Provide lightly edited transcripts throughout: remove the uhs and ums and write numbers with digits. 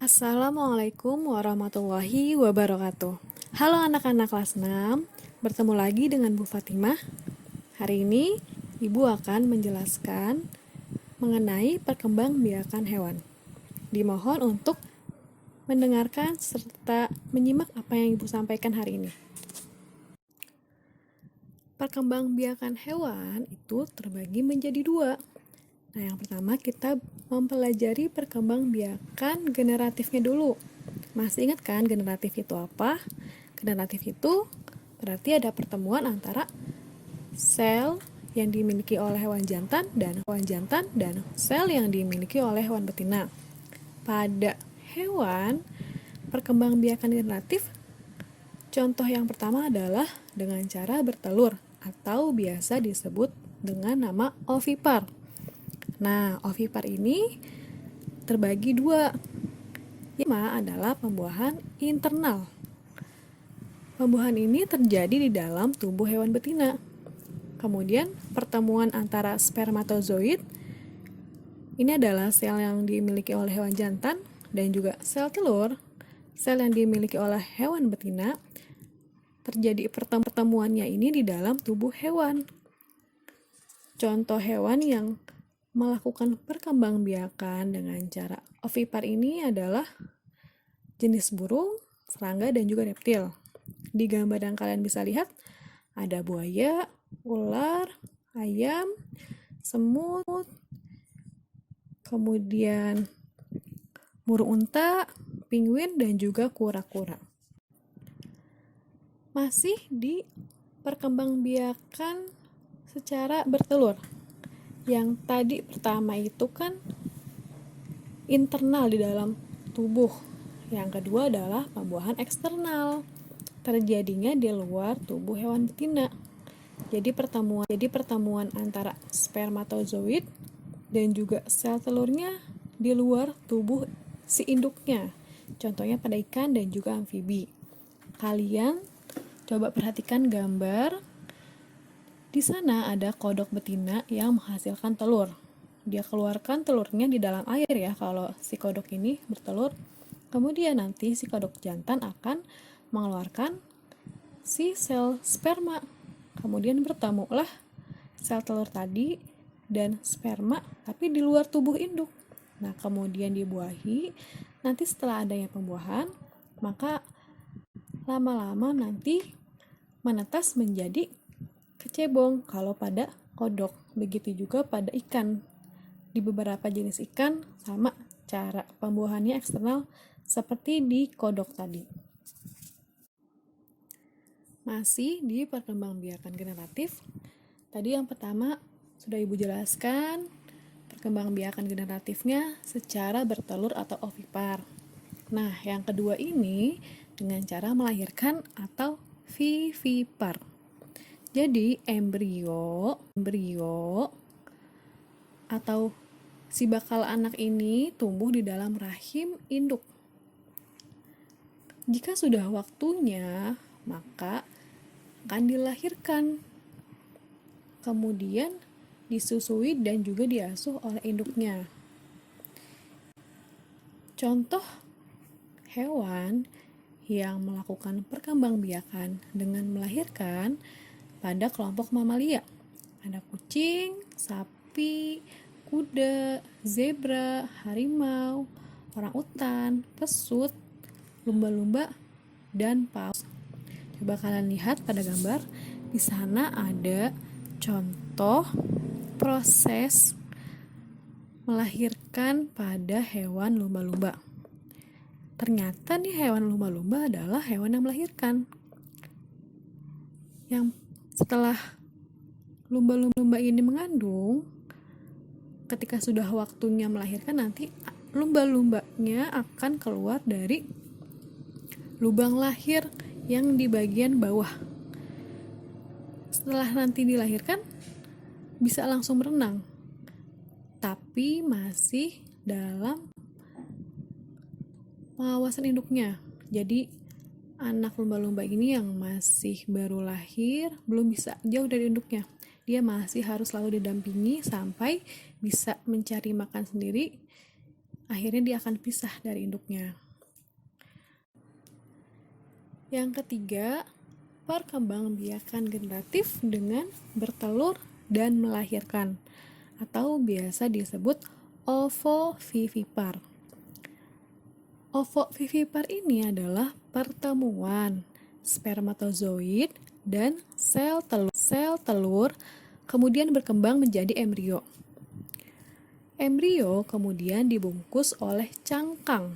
Assalamualaikum warahmatullahi wabarakatuh. Halo anak-anak kelas 6, bertemu lagi dengan Bu Fatimah. Hari ini Ibu akan menjelaskan mengenai perkembangbiakan hewan. Dimohon untuk mendengarkan serta menyimak apa yang Ibu sampaikan hari ini. Perkembangbiakan hewan itu terbagi menjadi dua. Nah, yang pertama kita mempelajari perkembangbiakan generatifnya dulu. Masih ingat kan generatif itu apa? Generatif itu berarti ada pertemuan antara sel yang dimiliki oleh hewan jantan dan sel yang dimiliki oleh hewan betina. Pada hewan perkembangbiakan generatif, contoh yang pertama adalah dengan cara bertelur atau biasa disebut dengan nama ovipar. Nah, ovipar ini terbagi dua. Yang pertama adalah pembuahan internal. Pembuahan ini terjadi di dalam tubuh hewan betina. Kemudian, pertemuan antara spermatozoid, ini adalah sel yang dimiliki oleh hewan jantan, dan juga sel telur, sel yang dimiliki oleh hewan betina, terjadi pertemuannya ini di dalam tubuh hewan. Contoh hewan yang melakukan perkembangbiakan dengan cara ovipar ini adalah jenis burung, serangga, dan juga reptil. Di gambar yang kalian bisa lihat, ada buaya, ular, ayam, semut, kemudian burung unta, penguin, dan juga kura-kura. Masih di perkembangbiakan secara bertelur. Yang tadi pertama itu kan internal di dalam tubuh. Yang kedua adalah pembuahan eksternal, terjadinya di luar tubuh hewan betina. Jadi pertemuan antara spermatozoid dan juga sel telurnya di luar tubuh si induknya. Contohnya pada ikan dan juga amfibi. Kalian coba perhatikan gambar. Di sana ada kodok betina yang menghasilkan telur. Dia keluarkan telurnya di dalam air ya kalau si kodok ini bertelur. Kemudian nanti si kodok jantan akan mengeluarkan si sel sperma. Kemudian bertemulah sel telur tadi dan sperma tapi di luar tubuh induk. Nah, kemudian dibuahi. Nanti setelah adanya pembuahan, maka lama-lama nanti menetas menjadi kecebong kalau pada kodok. Begitu juga pada ikan. Di beberapa jenis ikan sama cara pembuahannya eksternal seperti di kodok tadi. Masih di perkembangbiakan generatif. Tadi yang pertama sudah Ibu jelaskan perkembangbiakan generatifnya secara bertelur atau ovipar. Nah, yang kedua ini dengan cara melahirkan atau vivipar. Jadi embrio atau si bakal anak ini tumbuh di dalam rahim induk. Jika sudah waktunya, maka akan dilahirkan. Kemudian disusui dan juga diasuh oleh induknya. Contoh hewan yang melakukan perkembangbiakan dengan melahirkan pada kelompok mamalia. Ada kucing, sapi, kuda, zebra, harimau, orangutan, pesut, lumba-lumba, dan paus. Coba kalian lihat pada gambar. Di sana ada contoh proses melahirkan pada hewan lumba-lumba. Ternyata nih hewan lumba-lumba adalah hewan yang melahirkan. Yang setelah lumba-lumba ini mengandung, ketika sudah waktunya melahirkan, nanti lumba-lumbanya akan keluar dari lubang lahir yang di bagian bawah. Setelah nanti dilahirkan, bisa langsung berenang, tapi masih dalam pengawasan induknya. Jadi anak lumba-lumba ini yang masih baru lahir belum bisa jauh dari induknya. Dia masih harus selalu didampingi sampai bisa mencari makan sendiri akhirnya dia akan pisah dari induknya. Yang ketiga, perkembangbiakan generatif dengan bertelur dan melahirkan, atau biasa disebut ovovivipar. Ovovivipar ini adalah pertemuan spermatozoid dan sel telur kemudian berkembang menjadi embrio. Embrio kemudian dibungkus oleh cangkang,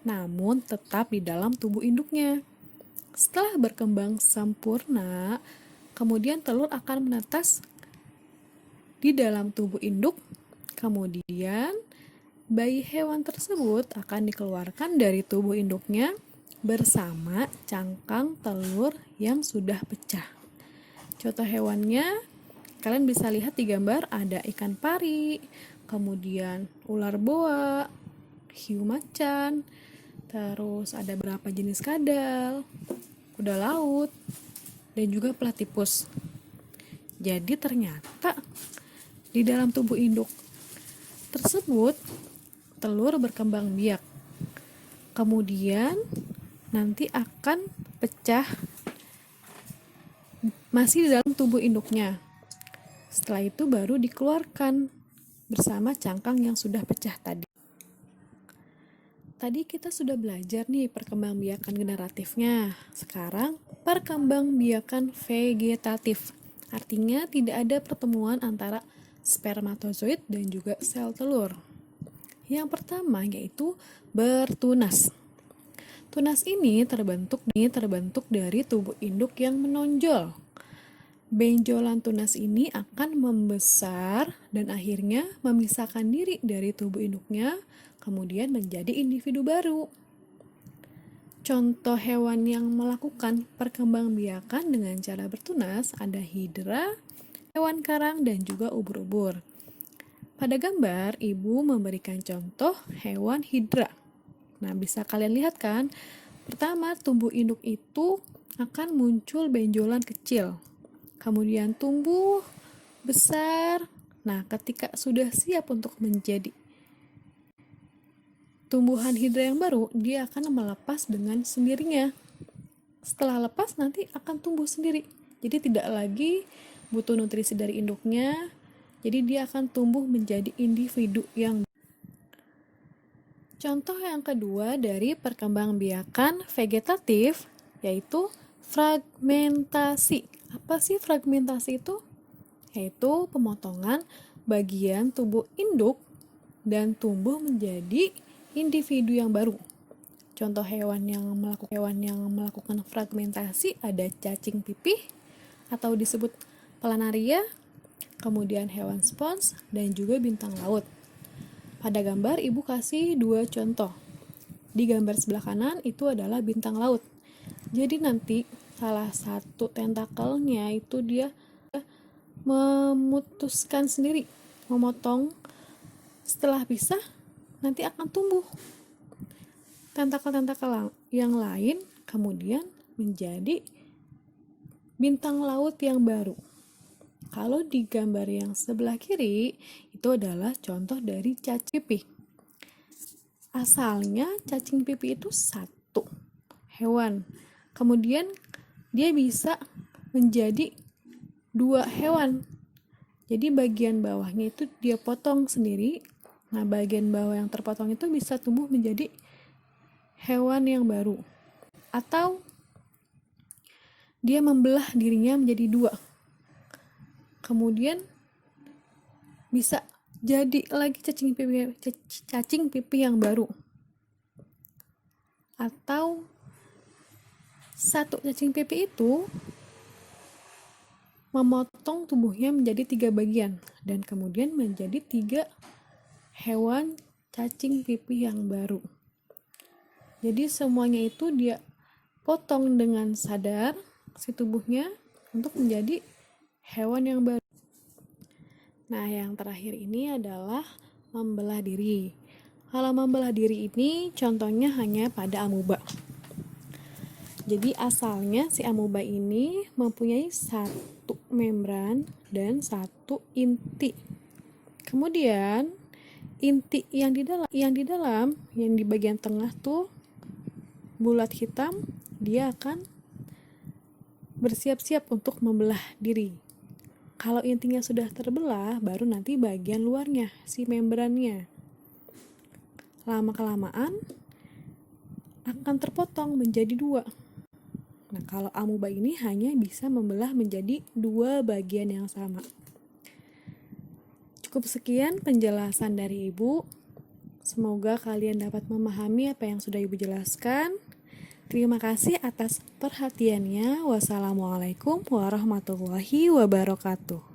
namun tetap di dalam tubuh induknya. Setelah berkembang sempurna, kemudian telur akan menetas di dalam tubuh induk. Kemudian, bayi hewan tersebut akan dikeluarkan dari tubuh induknya bersama cangkang telur yang sudah pecah. Contoh hewannya, kalian bisa lihat di gambar ada ikan pari, kemudian ular boa, hiu macan, terus ada beberapa jenis kadal, kuda laut, dan juga platypus. Jadi ternyata di dalam tubuh induk tersebut telur berkembang biak. Kemudian nanti akan pecah masih di dalam tubuh induknya. Setelah itu baru dikeluarkan bersama cangkang yang sudah pecah tadi. Tadi kita sudah belajar nih perkembangbiakan generatifnya. Sekarang perkembangbiakan vegetatif. Artinya tidak ada pertemuan antara spermatozoid dan juga sel telur. Yang pertama yaitu bertunas. Tunas ini terbentuk dari tubuh induk yang menonjol. Benjolan tunas ini akan membesar dan akhirnya memisahkan diri dari tubuh induknya, kemudian menjadi individu baru. Contoh hewan yang melakukan perkembangbiakan dengan cara bertunas ada hidra, hewan karang, dan juga ubur-ubur. Pada gambar, ibu memberikan contoh hewan hidra. Nah, bisa kalian lihat kan? Pertama, tubuh induk itu akan muncul benjolan kecil. Kemudian tumbuh besar. Nah, ketika sudah siap untuk menjadi tumbuhan hidra yang baru, dia akan melepas dengan sendirinya. Setelah lepas nanti akan tumbuh sendiri. Jadi tidak lagi butuh nutrisi dari induknya. Jadi dia akan tumbuh menjadi individu yang. Contoh yang kedua dari perkembangbiakan vegetatif yaitu fragmentasi. Apa sih fragmentasi itu? Yaitu pemotongan bagian tubuh induk dan tumbuh menjadi individu yang baru. Contoh hewan yang melakukan fragmentasi ada cacing pipih atau disebut planaria, kemudian hewan spons, dan juga bintang laut. Pada gambar ibu kasih dua contoh. Di gambar sebelah kanan itu adalah bintang laut. Jadi nanti salah satu tentakelnya itu dia memutuskan sendiri, memotong. Setelah pisah nanti akan tumbuh tentakel-tentakel yang lain, kemudian menjadi bintang laut yang baru. Kalau di gambar yang sebelah kiri itu adalah contoh dari cacing pipih. Asalnya cacing pipih itu satu hewan, kemudian dia bisa menjadi dua hewan. Jadi bagian bawahnya itu dia potong sendiri. Nah, bagian bawah yang terpotong itu bisa tumbuh menjadi hewan yang baru. Atau dia membelah dirinya menjadi dua. Kemudian bisa jadi lagi cacing pipih yang baru. Atau satu cacing pipih itu memotong tubuhnya menjadi 3 bagian dan kemudian menjadi 3 hewan cacing pipih yang baru. Jadi semuanya itu dia potong dengan sadar si tubuhnya untuk menjadi hewan yang baru. Nah, yang terakhir ini adalah membelah diri. Kalau membelah diri ini contohnya hanya pada amuba. Jadi asalnya si amuba ini mempunyai satu membran dan satu inti. Kemudian inti yang di bagian tengah tuh bulat hitam, dia akan bersiap-siap untuk membelah diri. Kalau intinya sudah terbelah, baru nanti bagian luarnya, si membrannya. Lama-kelamaan akan terpotong menjadi dua. Nah, kalau amuba ini hanya bisa membelah menjadi dua bagian yang sama. Cukup sekian penjelasan dari Ibu. Semoga kalian dapat memahami apa yang sudah Ibu jelaskan. Terima kasih atas perhatiannya. Wassalamualaikum warahmatullahi wabarakatuh.